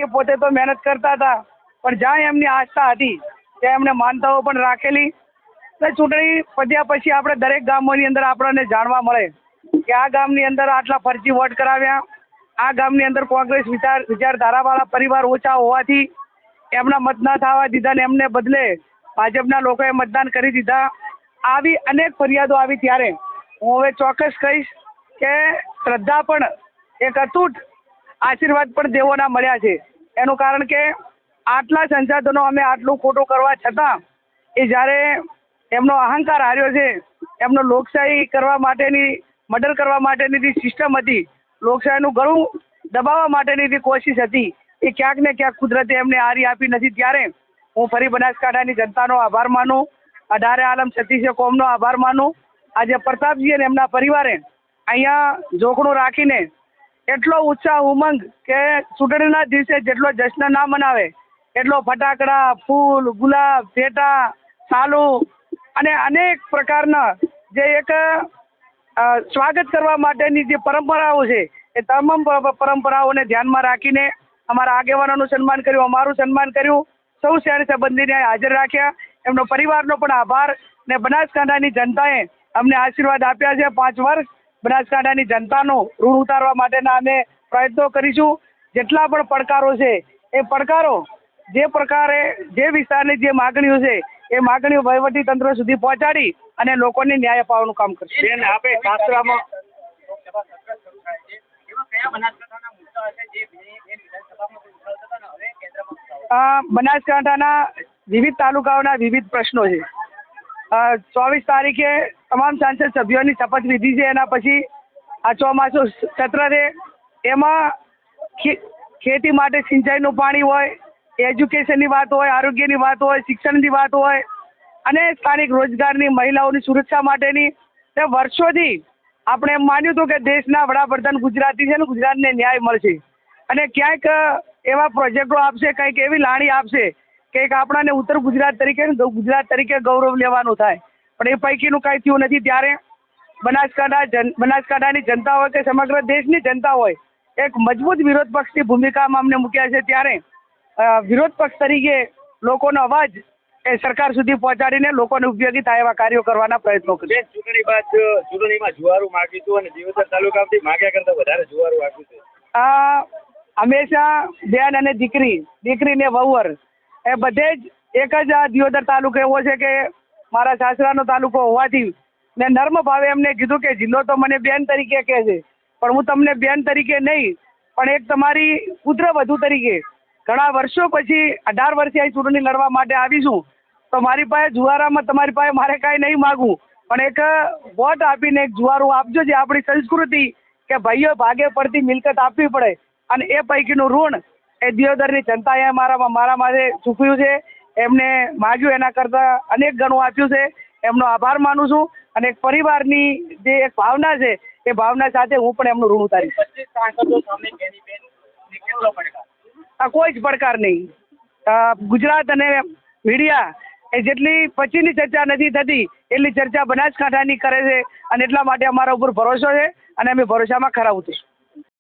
બાકી પોતે તો મહેનત કરતા હતા, પણ જ્યાં એમની આસ્થા હતી ત્યાં એમને માનતાઓ પણ રાખેલી. એટલે ચૂંટણી પત્યા પછી આપણે દરેક ગામોની અંદર આપણને જાણવા મળે કે આ ગામની અંદર આટલા ફરજી વોટ કરાવ્યા, આ ગામની અંદર કોંગ્રેસ વિચારધારાવાળા પરિવાર ઓછા હોવાથી એમના મત ના થવા દીધા ને એમને બદલે ભાજપના લોકોએ મતદાન કરી દીધા. આવી અનેક ફરિયાદો આવી ત્યારે હું હવે ચોક્કસ કહીશ કે શ્રદ્ધા પણ એક અતૂટ આશીર્વાદ પણ દેવોના મળ્યા છે. એનું કારણ કે આટલા સંસાધનો અમે આટલું ખોટું કરવા છતાં એ જ્યારે એમનો અહંકાર હાર્યો છે, એમનો લોકશાહી કરવા માટેની મર્ડર કરવા માટેની જે સિસ્ટમ હતી, લોકશાહીનું ગળું દબાવવા માટેની જે કોશિશ હતી, એ ક્યાંક ને ક્યાંક કુદરતે એમને હારી આપી નથી. ત્યારે હું ફરી બનાસકાંઠાની જનતાનો આભાર માનું, 18 આલમ 36 કોમનો આભાર માનું. આજે પ્રતાપજી અને એમના પરિવારે અહીંયા જોખણું રાખીને એટલો ઉત્સાહ ઉમંગ કે ચૂંટણીના દિવસે જેટલો જશ્ન ના મનાવે એટલો ફટાકડા, ફૂલ, ગુલાબ, પેટા, સાલુ અને અનેક પ્રકારના જે એક સ્વાગત કરવા માટેની જે પરંપરાઓ છે એ તમામ પરંપરાઓને ધ્યાનમાં રાખીને અમારા આગેવાનોનું સન્માન કર્યું, અમારું સન્માન કર્યું. સૌ શહેર સંબંધીને હાજર રાખ્યા. એમનો પરિવારનો પણ આભાર. ને બનાસકાંઠાની જનતાએ અમને આશીર્વાદ આપ્યા છે. 5 વર્ષ બનાસકાંઠાની જનતાનું ઋણ ઉતારવા માટેના અમે પ્રયત્નો કરીશું. જેટલા પણ પડકારો છે એ પડકારો જે પ્રકારે જે વિસ્તારની જે માગણીઓ છે એ માગણીઓ વહીવટી તંત્ર સુધી પહોંચાડી અને લોકોને ન્યાય અપાવવાનું કામ કરશે. આપણે શાસ્ત્રમાં બનાસકાંઠાના વિવિધ તાલુકાઓના વિવિધ પ્રશ્નો છે. 24 તારીખે તમામ સાંસદ સભ્યોની શપથવિધિ છે. એના પછી આ ચોમાસું સત્ર છે. એમાં ખેતી માટે સિંચાઈનું પાણી હોય, એજ્યુકેશનની વાત હોય, આરોગ્યની વાત હોય, શિક્ષણની વાત હોય અને સ્થાનિક રોજગારની, મહિલાઓની સુરક્ષા માટેની તે વર્ષોથી આપણે એમ માન્યું હતું કે દેશના વડાપ્રધાન ગુજરાતી છે ને ગુજરાતને ન્યાય મળશે અને ક્યાંક એવા પ્રોજેક્ટો આપશે, કંઈક એવી લાણી આપશે કે એક આપણાને ઉત્તર ગુજરાત તરીકે ગૌરવ લેવાનું થાય. પણ એ પૈકીનું કાંઈ થયું નથી. ત્યારે બનાસકાંઠાની જનતા હોય કે સમગ્ર દેશની જનતા હોય, એક મજબૂત વિરોધ પક્ષની ભૂમિકામાં અમને મૂક્યા છે. ત્યારે વિરોધ પક્ષ તરીકે લોકોનો અવાજ એ સરકાર સુધી પહોંચાડીને લોકોને ઉપયોગી થાય એવા કાર્યો કરવાના પ્રયત્નો કરીએ. ચૂંટણી બાદ ચૂંટણીમાં જુવારું માગ્યું હતું અને દિયોદર તાલુકામાંથી માગ્યા કરતા વધારે જુવારું આપ્યું છે. હંમેશા બેન અને દીકરી ને વહુવર એ બધે જ એક જ આ દિયોદર તાલુકો એવો છે કે મારા સાસરાનો તાલુકો હોવાથી મેં નર્મ ભાવે એમને કીધું કે જિલ્લો તો મને બેન તરીકે કહે છે, પણ હું તમને બેન તરીકે નહીં પણ એક તમારી પુત્રવધુ તરીકે ઘણા વર્ષો પછી 18 વર્ષે અહીં ચૂંટણી લડવા માટે આવીશું. તો મારી પાસે જુવારામાં તમારી પાસે મારે કાંઈ નહીં માગવું, પણ એક વોટ આપીને એક જુવારું આપજો. જે આપણી સંસ્કૃતિ કે ભાઈઓ ભાગે પડતી મિલકત આપવી પડે અને એ પૈકીનું ઋણ એ દિયોદરની જનતાએ મારા માથે ચૂકવ્યું છે. એમને માગ્યું એના કરતાં અનેક ગણું આપ્યું છે. એમનો આભાર માનું છું અને એક પરિવારની જે એક ભાવના છે એ ભાવના સાથે હું પણ એમનું ઋણ ઉતારીશ. કોઈ જ પડકાર નહીં. ગુજરાત અને મીડિયા એ જેટલી પછીની ચર્ચા નથી થતી એટલી ચર્ચા બનાસકાંઠાની કરે છે અને એટલા માટે અમારા ઉપર ભરોસો છે અને અમે ભરોસામાં ખરા ઉતરીશું.